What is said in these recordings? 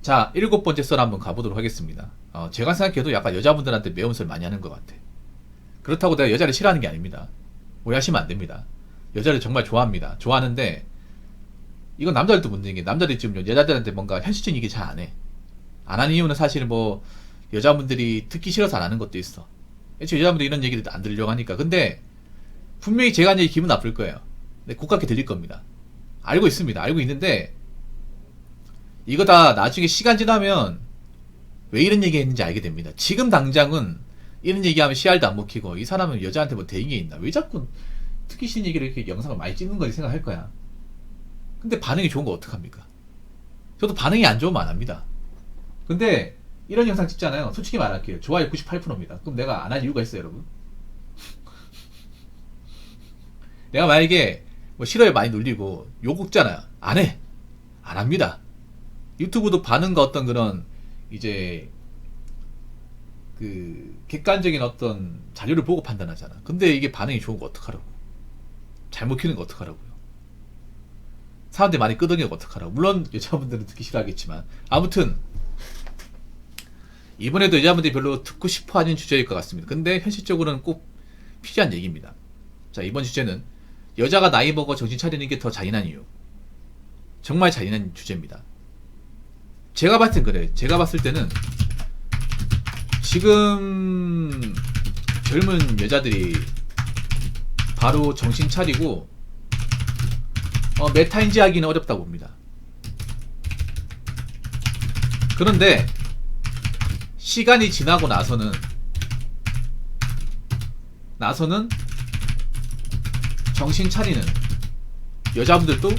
자, 7번째 썰 한번 가보도록 하겠습니다. 제가 생각해도 약간 여자분들한테 매운 썰 많이 하는 것 같아. 그렇다고 내가 여자를 싫어하는 게 아닙니다. 오해하시면 안 됩니다. 여자를 정말 좋아합니다. 좋아하는데 이건 남자들도 문제인 게, 남자들이 지금 여자들한테 뭔가 현실적인 얘기 잘 안 해. 안 하는 이유는 사실 뭐 여자분들이 듣기 싫어서 안 하는 것도 있어. 애초에 여자분들이 이런 얘기를 안 들으려고 하니까. 근데 분명히 제가 한 얘기 기분 나쁠 거예요. 근데 고깝게 들릴 겁니다. 알고 있습니다. 알고 있는데 이거 다 나중에 시간 지나면 왜 이런 얘기 했는지 알게 됩니다. 지금 당장은 이런 얘기하면 씨알도 안 먹히고, 이 사람은 여자한테 뭐 대인게 있나, 왜 자꾸 듣기 싫은 얘기를 이렇게 영상을 많이 찍는 거지 생각할 거야. 근데 반응이 좋은 거 어떡합니까? 저도 반응이 안 좋으면 안 합니다. 근데 이런 영상 찍잖아요. 솔직히 말할게요. 좋아요 98%입니다. 그럼 내가 안 할 이유가 있어요, 여러분? 내가 만약에 뭐 싫어요 많이 눌리고 욕 먹잖아요. 안 해. 안 합니다. 유튜브도 반응과 어떤 그런 이제 그 객관적인 어떤 자료를 보고 판단하잖아. 근데 이게 반응이 좋은 거 어떡하라고? 잘 먹히는 거 어떡하라고요? 사람들이 많이 끄덕이는 거 어떡하라고? 물론 여자분들은 듣기 싫어하겠지만, 아무튼 이번에도 여자분들이 별로 듣고 싶어 하는 주제일 것 같습니다. 근데 현실적으로는 꼭 필요한 얘기입니다. 자, 이번 주제는 여자가 나이 먹어 정신 차리는 게 더 잔인한 이유. 정말 잔인한 주제입니다. 제가 봤을 땐 그래. 제가 봤을 때는 지금 젊은 여자들이 바로 정신 차리고 메타인지 하기는 어렵다고 봅니다. 그런데 시간이 지나고 나서는 정신 차리는 여자분들도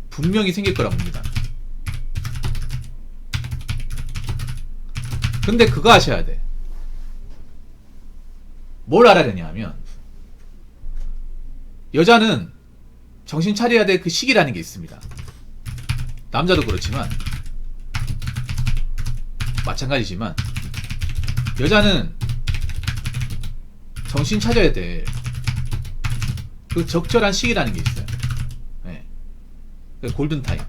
분명히 생길 거라고 봅니다. 근데 그거 아셔야 돼. 뭘 알아야 되냐 하면, 여자는 정신 차려야 될 그 시기라는 게 있습니다. 남자도 그렇지만 마찬가지지만 여자는 정신 차려야 될 그 적절한 시기라는 게 있어요. 네. 그 골든타임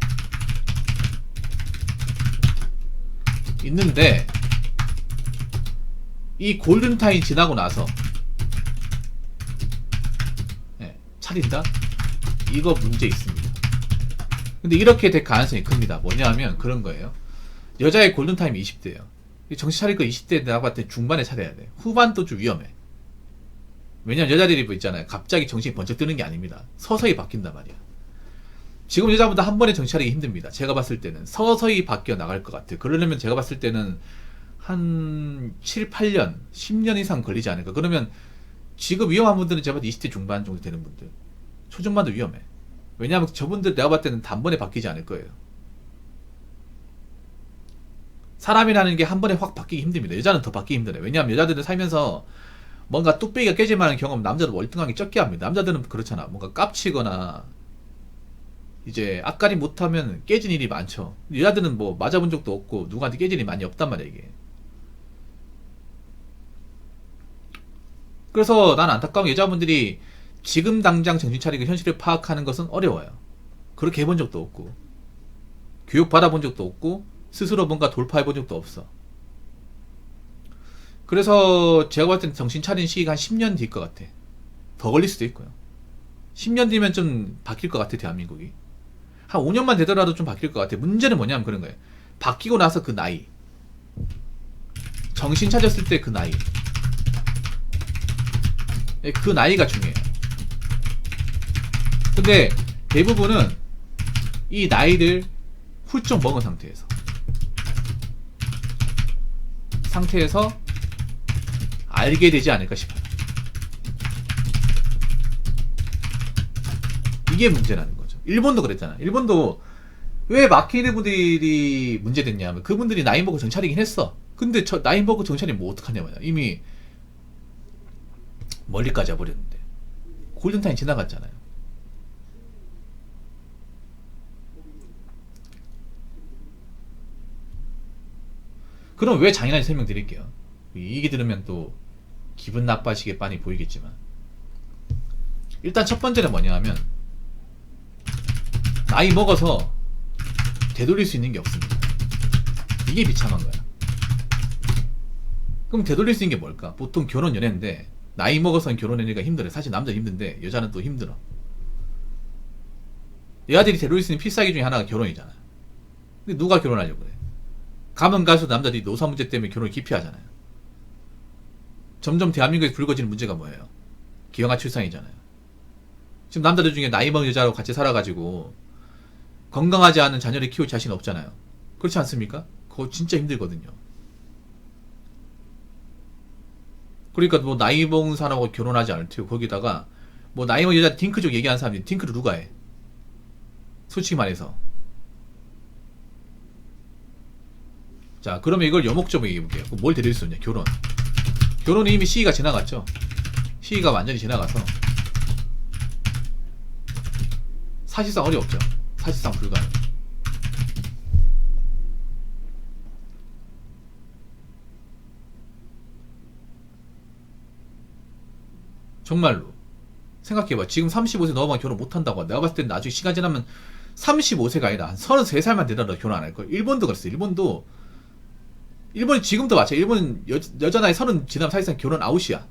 있는데, 이 골든타임 지나고 나서 차린다? 이거 문제 있습니다. 근데 이렇게 될 가능성이 큽니다. 뭐냐면 그런 거예요. 여자의 골든타임이 20대예요. 정신 차릴 거 20대 내가 봤을 때 중반에 차려야 돼. 후반도 좀 위험해. 왜냐면 여자들이 뭐 있잖아요. 갑자기 정신이 번쩍 뜨는 게 아닙니다. 서서히 바뀐단 말이야. 지금 여자보다 한 번에 정신 차리기 힘듭니다. 제가 봤을 때는 서서히 바뀌어 나갈 것 같아요. 그러려면 제가 봤을 때는 한 7, 8년, 10년 이상 걸리지 않을까. 그러면 지금 위험한 분들은 제가 봤을 때 20대 중반 정도 되는 분들, 초중반도 위험해. 왜냐하면 저분들 내가 봤을 때는 단번에 바뀌지 않을 거예요. 사람이라는 게 한 번에 확 바뀌기 힘듭니다. 여자는 더 바뀌기 힘들어요. 왜냐하면 여자들은 살면서 뭔가 뚝배기가 깨질 만한 경험 남자도 월등하게 적게 합니다. 남자들은 그렇잖아. 뭔가 깝치거나 이제 앞가림 못하면 깨진 일이 많죠. 여자들은 뭐 맞아본 적도 없고 누구한테 깨진 일이 많이 없단 말이야 이게. 그래서 난 안타까운 게, 여자분들이 지금 당장 정신 차리고 현실을 파악하는 것은 어려워요. 그렇게 해본 적도 없고 교육 받아본 적도 없고 스스로 뭔가 돌파해본 적도 없어. 그래서 제가 봤을 땐 정신 차린 시기가 한 10년 뒤일 것 같아. 더 걸릴 수도 있고요. 10년 뒤면 좀 바뀔 것 같아. 대한민국이 한 5년만 되더라도 좀 바뀔 것 같아. 문제는 뭐냐면 그런 거예요. 바뀌고 나서 그 나이, 정신 차렸을 때 그 나이, 그 나이가 중요해요. 근데 대부분은 이 나이를 훌쩍 먹은 상태에서 알게 되지 않을까 싶어요. 이게 문제라는 거죠. 일본도 그랬잖아. 일본도 왜 마키네 분들이 문제됐냐면, 그분들이 나이 먹고 정찰이긴 했어. 근데 저 나이 먹고 정찰이면 뭐 어떡하냐면, 이미 멀리까지 와버렸는데 골든타임 지나갔잖아요. 그럼 왜 잔인한지 설명드릴게요. 이 얘기 들으면 또 기분 나빠지게 빤히 보이겠지만, 일단 첫 번째는 뭐냐면 나이 먹어서 되돌릴 수 있는 게 없습니다. 이게 비참한 거야. 그럼 되돌릴 수 있는 게 뭘까? 보통 결혼 연애인데 나이 먹어서는 결혼하니까 힘들어. 사실 남자는 힘든데 여자는 또 힘들어. 여자들이 되돌릴 수 있는 필살기 중에 하나가 결혼이잖아. 근데 누가 결혼하려고 그래? 가면 갈수록 남자들이 노사 문제 때문에 결혼을 기피하잖아요. 점점 대한민국에서 불거지는 문제가 뭐예요? 기형아 출산이잖아요. 지금 남자들 중에 나이 먹은 여자하고 같이 살아가지고 건강하지 않은 자녀를 키울 자신 없잖아요. 그렇지 않습니까? 그거 진짜 힘들거든요. 그러니까 뭐 나이 먹은 사람하고 결혼하지 않을 테고 거기다가 뭐 나이 먹은 여자 딩크족 얘기하는 사람들이 딩크를 누가 해? 솔직히 말해서. 자, 그러면 이걸 여목적으로 얘기해볼게요. 뭘 데릴 수 있냐? 결혼. 결혼은 이미 시기가 지나갔죠. 시기가 완전히 지나가서 사실상 어렵죠. 사실상 불가능. 정말로 생각해봐. 지금 35세 넘어가면 결혼 못한다고. 내가 봤을 때는 나중에 시간 지나면 35세가 아니라 한 33살만 되더라도 결혼 안 할걸. 일본도 그랬어. 일본이 지금도 마찬가지. 일본은 여자 나이 30 지나면 사실상 결혼 아웃이야.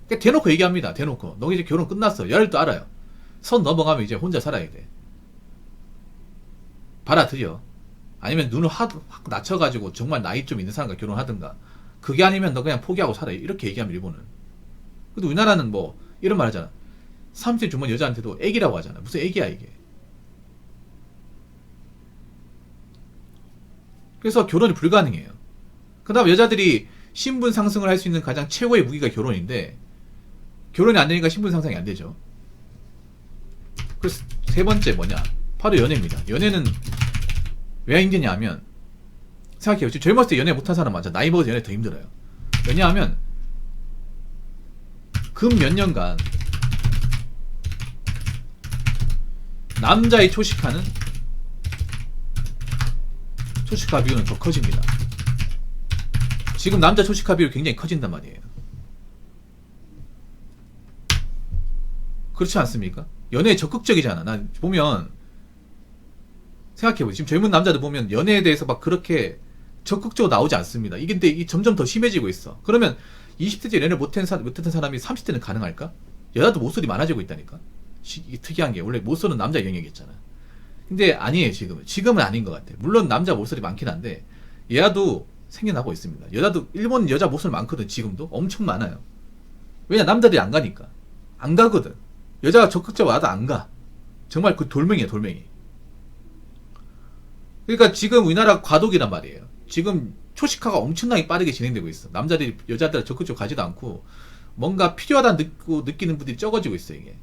그러니까 대놓고 얘기합니다. 대놓고. 너 이제 결혼 끝났어. 여자들도 알아요. 선 넘어가면 이제 혼자 살아야 돼. 받아들여. 아니면 눈을 확 낮춰가지고 정말 나이 좀 있는 사람과 결혼하든가. 그게 아니면 너 그냥 포기하고 살아. 이렇게 얘기하면 일본은. 근데 우리나라는 뭐 이런 말 하잖아. 30세 주문 여자한테도 애기라고 하잖아. 무슨 애기야 이게. 그래서 결혼이 불가능해요. 그 다음 여자들이 신분 상승을 할 수 있는 가장 최고의 무기가 결혼인데 결혼이 안 되니까 신분 상승이 안 되죠. 그래서 세 번째 뭐냐? 바로 연애입니다. 연애는 왜 힘드냐 하면 생각해요. 지금 젊었을 때 연애 못한 사람 많죠. 나이 먹어서 연애 더 힘들어요. 왜냐하면 금 몇 년간 남자의 초식화 비율은 더 커집니다. 지금 남자 초식화 비율이 굉장히 커진단 말이에요. 그렇지 않습니까? 연애에 적극적이잖아. 난 보면 생각해보세요. 지금 젊은 남자들 보면 연애에 대해서 막 그렇게 적극적으로 나오지 않습니다. 이게 근데 점점 더 심해지고 있어. 그러면 20대 때 연애를 못했던 사람이 30대는 가능할까? 여자도 모쏠이 많아지고 있다니까. 이게 특이한 게 원래 모쏠은 남자 영역이었잖아. 근데 아니에요. 지금은 아닌 것 같아. 물론 남자 모쏠이 많긴 한데 얘도 생겨나고 있습니다. 여자도 일본 여자 모쏠 많거든. 지금도 엄청 많아요. 왜냐? 남자들이 안 가니까. 안 가거든. 여자가 적극적으로 와도 안 가. 정말 그 돌멩이야, 돌멩이. 그러니까 지금 우리나라 과도기란 말이에요. 지금 초식화가 엄청나게 빠르게 진행되고 있어. 남자들이 여자들 적극적으로 가지도 않고 뭔가 필요하다 느끼는 분들이 적어지고 있어. 이게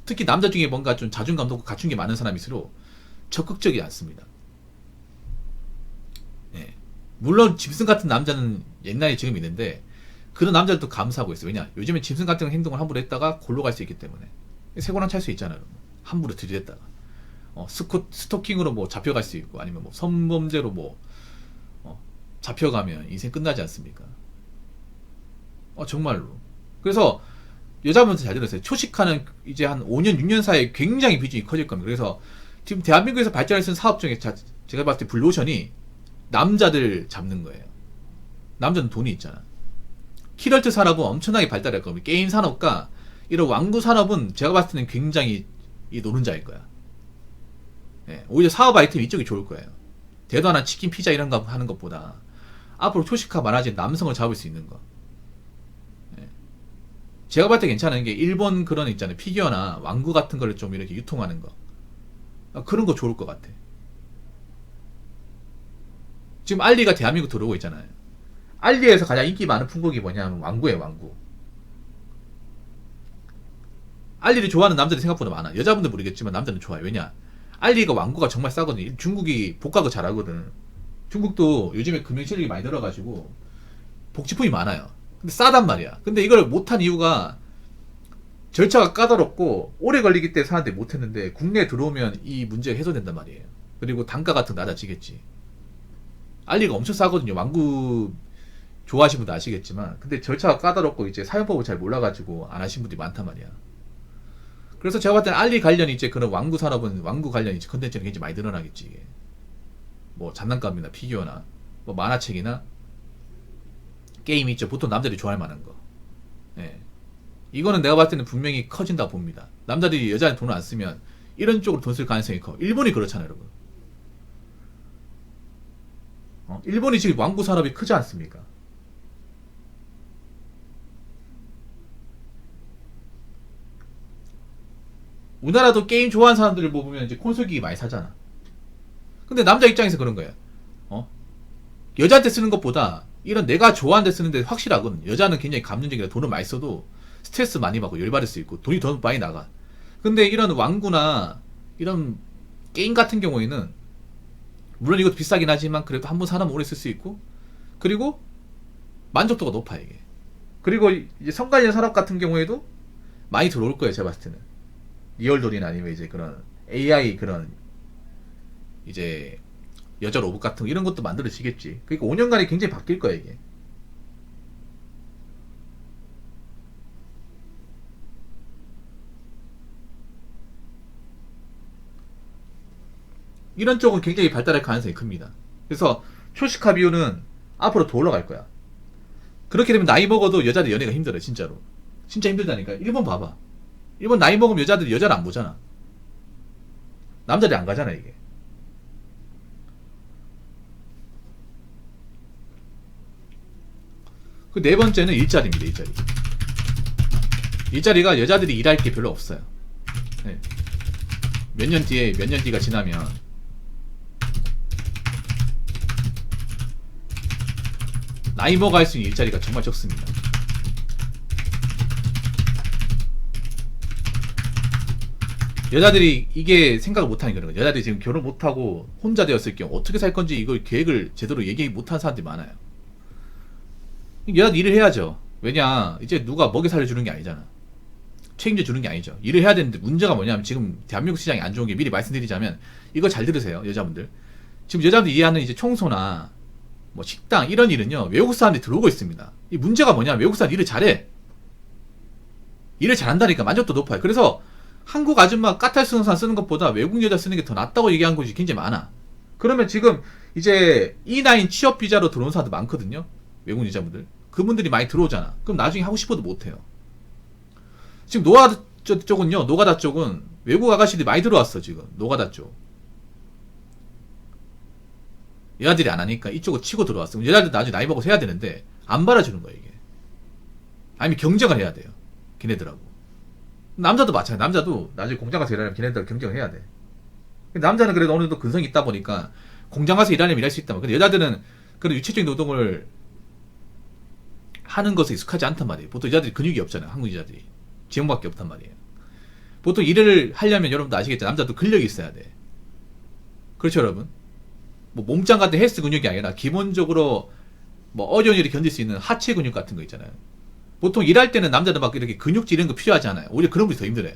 특히 남자 중에 뭔가 좀 자존감도 갖춘 게 많은 사람일수록 적극적이지 않습니다. 예. 물론 짐승 같은 남자는 옛날에 지금 있는데 그런 남자들도 감사하고 있어. 왜냐? 요즘에 짐승 같은 행동을 함부로 했다가 골로 갈 수 있기 때문에. 세고랑 찰 수 있잖아요. 함부로 들이댔다가 스토킹으로 뭐 잡혀갈 수 있고 아니면 뭐 성범죄로 뭐 잡혀가면 인생 끝나지 않습니까? 정말로. 그래서 여자분들 잘 들으세요. 초식화는 이제 한 5년, 6년 사이에 굉장히 비중이 커질 겁니다. 그래서 지금 대한민국에서 발전할 수 있는 사업 중에 제가 봤을 때 블루오션이 남자들 잡는 거예요. 남자는 돈이 있잖아. 키럴트 산업은 엄청나게 발달할 겁니다. 게임 산업과 이런 왕구 산업은 제가 봤을 때는 굉장히 이 노른자일 거야. 예, 오히려 사업 아이템 이쪽이 좋을 거예요. 대단한 치킨, 피자 이런 거 하는 것보다 앞으로 초식화 많아진 남성을 잡을 수 있는 거. 예. 제가 봤을 때 괜찮은 게 일본 그런 있잖아요. 피규어나 왕구 같은 거를 좀 이렇게 유통하는 거. 그런 거 좋을 것 같아. 지금 알리가 대한민국 들어오고 있잖아요. 알리에서 가장 인기 많은 품목이 뭐냐면 왕구예요, 왕구. 알리를 좋아하는 남자들이 생각보다 많아. 여자분들 모르겠지만 남자는 좋아요. 왜냐? 알리가 왕구가 정말 싸거든요. 중국이 복각을 잘하거든. 중국도 요즘에 금융 실력이 많이 늘어가지고 복지품이 많아요. 근데 싸단 말이야. 근데 이걸 못한 이유가 절차가 까다롭고 오래 걸리기 때문에 사람들이 못했는데 국내에 들어오면 이 문제가 해소된단 말이에요. 그리고 단가 같은 거 낮아지겠지. 알리가 엄청 싸거든요. 왕구 좋아하시는 분도 아시겠지만 근데 절차가 까다롭고 이제 사용법을 잘 몰라가지고 안 하신 분들이 많단 말이야. 그래서 제가 봤을 때는 알리 관련이 이제 그런 왕구 산업은 왕구 관련 이제 컨텐츠는 굉장히 많이 늘어나겠지. 이게. 뭐 장난감이나 피규어나 뭐 만화책이나 게임 있죠. 보통 남자들이 좋아할 만한 거. 예. 이거는 내가 봤을 때는 분명히 커진다 봅니다. 남자들이 여자한테 돈을 안 쓰면 이런 쪽으로 돈 쓸 가능성이 커. 일본이 그렇잖아요, 여러분. 일본이 지금 왕구 산업이 크지 않습니까? 우리나라도 게임 좋아하는 사람들을 보면 이제 콘솔 기기 많이 사잖아. 근데 남자 입장에서 그런 거야. 여자한테 쓰는 것보다 이런 내가 좋아하는 데 쓰는데 확실하거든. 여자는 굉장히 감정적이라 돈을 많이 써도 스트레스 많이 받고 열받을 수 있고 돈이 더 많이 나가. 근데 이런 왕구나 이런 게임 같은 경우에는 물론 이것도 비싸긴 하지만 그래도 한 번 사놓으면 오래 쓸 수 있고 그리고 만족도가 높아 이게. 그리고 이제 성관련 산업 같은 경우에도 많이 들어올 거예요 제가 봤을 때는. 리얼돌이나 아니면 이제 그런 AI 그런 이제 여자 로봇 같은 거 이런 것도 만들어지겠지. 그러니까 5년간에 굉장히 바뀔 거야 이게. 이런 쪽은 굉장히 발달할 가능성이 큽니다. 그래서 초시카 비율은 앞으로 더 올라갈 거야. 그렇게 되면 나이 먹어도 여자들 연애가 힘들어 진짜로. 진짜 힘들다니까. 일본 봐봐. 일본 나이 먹으면 여자들이 여자를 안 보잖아. 남자들이 안 가잖아 이게. 그 네 번째는 일자리입니다. 일자리. 일자리가 여자들이 일할 게 별로 없어요. 네. 몇 년 뒤에 몇 년 뒤가 지나면 나이 먹어 할 수 있는 일자리가 정말 적습니다. 여자들이 이게 생각을 못하는 그런 거예요. 여자들이 지금 결혼 못하고 혼자 되었을 경우 어떻게 살 건지 이걸 계획을 제대로 얘기 못하는 사람들이 많아요. 여자도 일을 해야죠. 왜냐 이제 누가 먹여 살려주는 게 아니잖아. 책임져 주는 게 아니죠. 일을 해야 되는데 문제가 뭐냐면 지금 대한민국 시장이 안 좋은 게 미리 말씀드리자면 이거 잘 들으세요 여자분들. 지금 여자분들 이해하는 이제 청소나 뭐 식당 이런 일은요 외국 사람들이 들어오고 있습니다. 이 문제가 뭐냐면 외국 사람 일을 잘해. 일을 잘한다니까 만족도 높아요. 그래서 한국 아줌마 까탈 쓰는 사람 쓰는 것보다 외국 여자 쓰는 게 더 낫다고 얘기한 곳이 굉장히 많아. 그러면 지금 이제 E9 취업 비자로 들어온 사람들 많거든요. 외국 여자분들. 그분들이 많이 들어오잖아. 그럼 나중에 하고 싶어도 못해요. 지금 노가다 쪽은요. 노가다 쪽은 외국 아가씨들이 많이 들어왔어 지금. 노가다 쪽. 여자들이 안 하니까 이쪽을 치고 들어왔어. 여자들 나중에 나이 먹어서 해야 되는데 안 받아주는 거야 이게. 아니면 경쟁을 해야 돼요. 걔네들하고. 남자도 마찬가지야. 남자도 나중에 공장 가서 일하려면 걔네들 경쟁을 해야 돼. 남자는 그래도 어느 정도 근성이 있다 보니까 공장 가서 일하려면 일할 수 있단 말이야. 근데 여자들은 그런 유체적인 노동을 하는 것에 익숙하지 않단 말이에요. 보통 여자들이 근육이 없잖아요. 한국 여자들이. 지형밖에 없단 말이에요. 보통 일을 하려면 여러분도 아시겠죠. 남자도 근력이 있어야 돼. 그렇죠 여러분? 뭐 몸짱 같은 헬스 근육이 아니라 기본적으로 뭐 어려운 일을 견딜 수 있는 하체 근육 같은 거 있잖아요. 보통 일할 때는 남자들 막 이렇게 근육질 이런 거 필요하지 않아요. 오히려 그런 분이 더 힘들어요.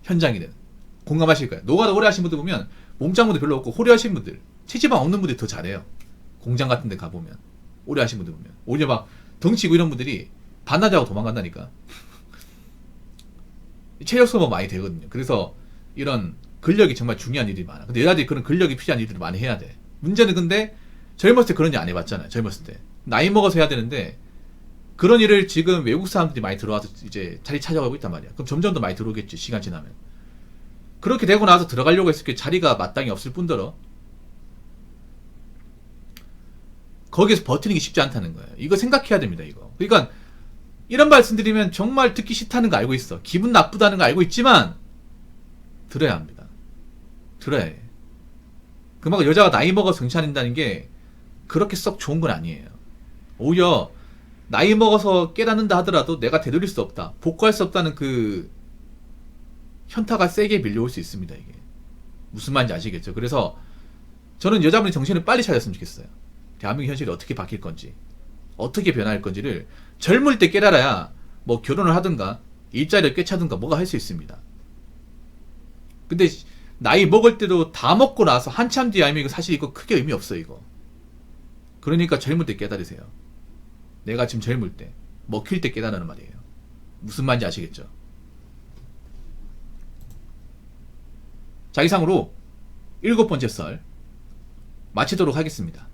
현장일은. 공감하실 거예요. 노가다 오래 하신 분들 보면 몸짱 분들 별로 없고 호리 하신 분들, 체지방 없는 분들이 더 잘해요. 공장 같은 데 가보면. 오래 하신 분들 보면. 오히려 막 덩치고 이런 분들이 반나절하고 도망간다니까. 체력 소모 많이 되거든요. 그래서 이런 근력이 정말 중요한 일이 많아. 근데 여자들이 그런 근력이 필요한 일들을 많이 해야 돼. 문제는 근데 젊었을 때 그런 일 안 해봤잖아요. 젊었을 때. 나이 먹어서 해야 되는데 그런 일을 지금 외국 사람들이 많이 들어와서 이제 자리 찾아가고 있단 말이야. 그럼 점점 더 많이 들어오겠지. 시간 지나면. 그렇게 되고 나서 들어가려고 했을 때 자리가 마땅히 없을 뿐더러 거기에서 버티는 게 쉽지 않다는 거예요. 이거 생각해야 됩니다. 이거. 그러니까 이런 말씀드리면 정말 듣기 싫다는 거 알고 있어. 기분 나쁘다는 거 알고 있지만 들어야 합니다. 들어야 해. 그만큼 여자가 나이 먹어서 정치한다는 게 그렇게 썩 좋은 건 아니에요. 오히려 나이 먹어서 깨닫는다 하더라도 내가 되돌릴 수 없다. 복구할 수 없다는 그 현타가 세게 밀려올 수 있습니다. 이게. 무슨 말인지 아시겠죠? 그래서 저는 여자분이 정신을 빨리 차렸으면 좋겠어요. 대한민국 현실이 어떻게 바뀔 건지 어떻게 변할 건지를 젊을 때 깨달아야 뭐 결혼을 하든가 일자리를 꿰차든가 뭐가 할 수 있습니다. 근데 나이 먹을 때도 다 먹고 나서 한참 뒤에 알면 이거 사실 이거 크게 의미 없어 이거. 그러니까 젊을 때 깨달으세요. 내가 지금 젊을 때 먹힐 때 깨달으라는 말이에요. 무슨 말인지 아시겠죠? 자, 이상으로 7번째 썰 마치도록 하겠습니다.